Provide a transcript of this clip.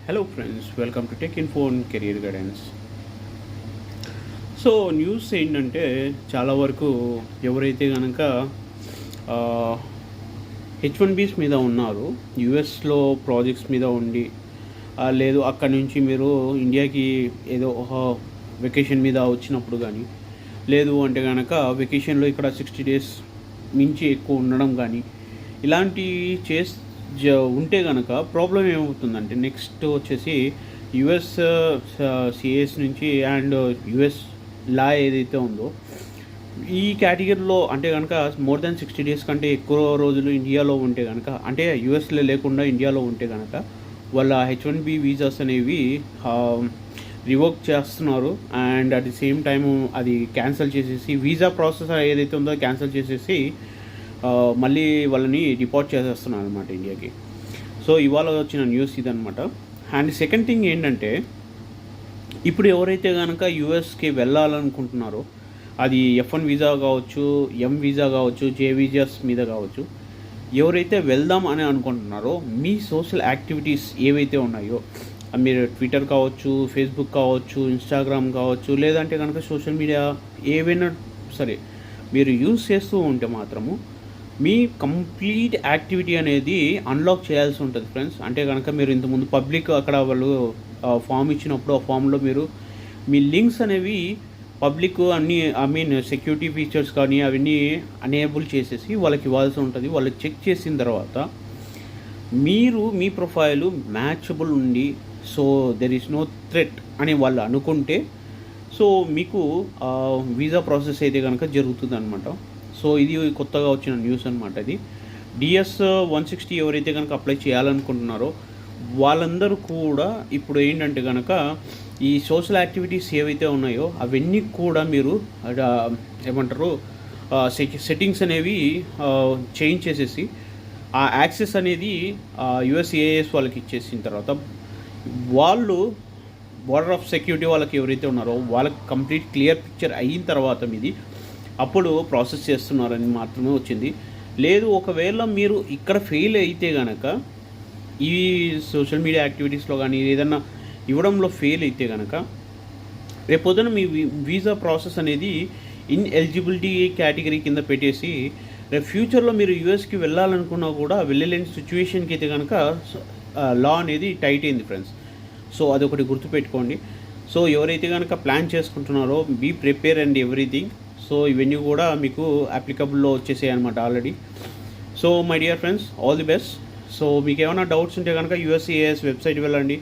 Hello friends, welcome to tech info and career guidance. So news ఏంటంటే, చాలా వరకు ఎవరైతే కనుక H1Bs మీద ఉన్నారు, యుఎస్లో ప్రాజెక్ట్స్ మీద ఉండి, లేదు అక్కడి నుంచి మీరు ఇండియాకి ఏదో వెకేషన్ మీద వచ్చినప్పుడు కానీ, లేదు అంటే కనుక వెకేషన్లో ఇక్కడ 60 days మించి ఎక్కువ ఉండడం కానీ, ఇలాంటి ఉంటే కనుక ప్రాబ్లం ఏమవుతుందంటే, నెక్స్ట్ వచ్చేసి యుఎస్ సిఎస్ నుంచి అండ్ యుఎస్ లా ఏదైతే ఉందో ఈ కేటగిరీలో అంటే కనుక మోర్ దాన్ 60 days కంటే ఎక్కువ రోజులు ఇండియాలో ఉంటే కనుక, అంటే యుఎస్లో లేకుండా ఇండియాలో ఉంటే కనుక వాళ్ళ H1B వీసాస్ అనేవి రివోక్ చేస్తున్నారు. And at the same time అది క్యాన్సిల్ చేసేసి, వీసా ప్రాసెస్ ఏదైతే ఉందో క్యాన్సిల్ చేసేసి మళ్ళీ వాళ్ళని డిపోర్ట్ చేసేస్తున్నారు అనమాట ఇండియాకి. సో ఇవాళ వచ్చిన న్యూస్ ఇదనమాట. అండ్ సెకండ్ థింగ్ ఏంటంటే, ఇప్పుడు ఎవరైతే కనుక యూఎస్కి వెళ్ళాలనుకుంటున్నారో, అది F1 వీసా కావచ్చు, M వీసా కావచ్చు, J వీసాస్ మీద కావచ్చు, ఎవరైతే వెళ్దాం అని అనుకుంటున్నారో, మీ సోషల్ యాక్టివిటీస్ ఏవైతే ఉన్నాయో, మీరు ట్విట్టర్ కావచ్చు, ఫేస్బుక్ కావచ్చు, ఇన్స్టాగ్రామ్ కావచ్చు, లేదంటే కనుక సోషల్ మీడియా ఏవైనా సరే మీరు యూజ్ చేస్తూ ఉంటే మాత్రము మీ కంప్లీట్ యాక్టివిటీ అనేది అన్లాక్ చేయాల్సి ఉంటుంది ఫ్రెండ్స్. అంటే కనుక మీరు ఇంతకుముందు పబ్లిక్ అక్కడ వాళ్ళు ఫామ్ ఇచ్చినప్పుడు ఆ ఫామ్లో మీరు మీ లింక్స్ అనేవి పబ్లిక్ సెక్యూరిటీ ఫీచర్స్ కానీ అవన్నీ అనేబుల్ చేసేసి వాళ్ళకి ఇవ్వాల్సి ఉంటుంది. వాళ్ళు చెక్ చేసిన తర్వాత మీరు మీ ప్రొఫైలు మ్యాచబుల్ ఉండి, so there is no threat అని వాళ్ళు అనుకుంటే, సో మీకు వీసా ప్రాసెస్ అయితే కనుక జరుగుతుంది అనమాట. సో ఇది కొత్తగా వచ్చిన న్యూస్ అనమాట. ఇది DS-160 ఎవరైతే కనుక అప్లై చేయాలనుకుంటున్నారో వాళ్ళందరూ కూడా ఇప్పుడు ఏంటంటే కనుక ఈ సోషల్ యాక్టివిటీస్ ఏవైతే ఉన్నాయో అవన్నీ కూడా మీరు ఏమంటారు సెట్టింగ్స్ అనేవి చేంజ్ చేసేసి ఆ యాక్సెస్ అనేది USCIS వాళ్ళకి ఇచ్చేసిన తర్వాత, వాళ్ళు బోర్డర్ ఆఫ్ సెక్యూరిటీ వాళ్ళకి ఎవరైతే ఉన్నారో వాళ్ళకి కంప్లీట్ క్లియర్ పిక్చర్ అయిన తర్వాత మీది అప్పుడు ప్రాసెస్ చేస్తున్నారని మాత్రమే వచ్చింది. లేదు ఒకవేళ మీరు ఇక్కడ ఫెయిల్ అయితే కనుక, ఈ సోషల్ మీడియా యాక్టివిటీస్లో కానీ ఏదన్నా ఇవ్వడంలో ఫెయిల్ అయితే కనుక, రేపొద్దున మీ వీసా ప్రాసెస్ అనేది ఎలిజిబిలిటీ కేటగిరీ కింద పెట్టేసి, రేపు ఫ్యూచర్లో మీరు యూఎస్కి వెళ్ళాలనుకున్నా కూడా వెళ్ళలేని సిచ్యువేషన్కి అయితే కనుక లా అనేది టైట్ అయింది ఫ్రెండ్స్. సో అదొకటి గుర్తుపెట్టుకోండి. సో ఎవరైతే కనుక ప్లాన్ చేసుకుంటున్నారో, be prepare and everything. So ఇవన్నీ కూడా మీకు అప్లికబుల్లో వచ్చేసాయి అనమాట already. So my dear friends, all the best. So మీకు ఏమైనా డౌట్స్ ఉంటే కనుక USCIS వెబ్సైట్ వెళ్ళండి.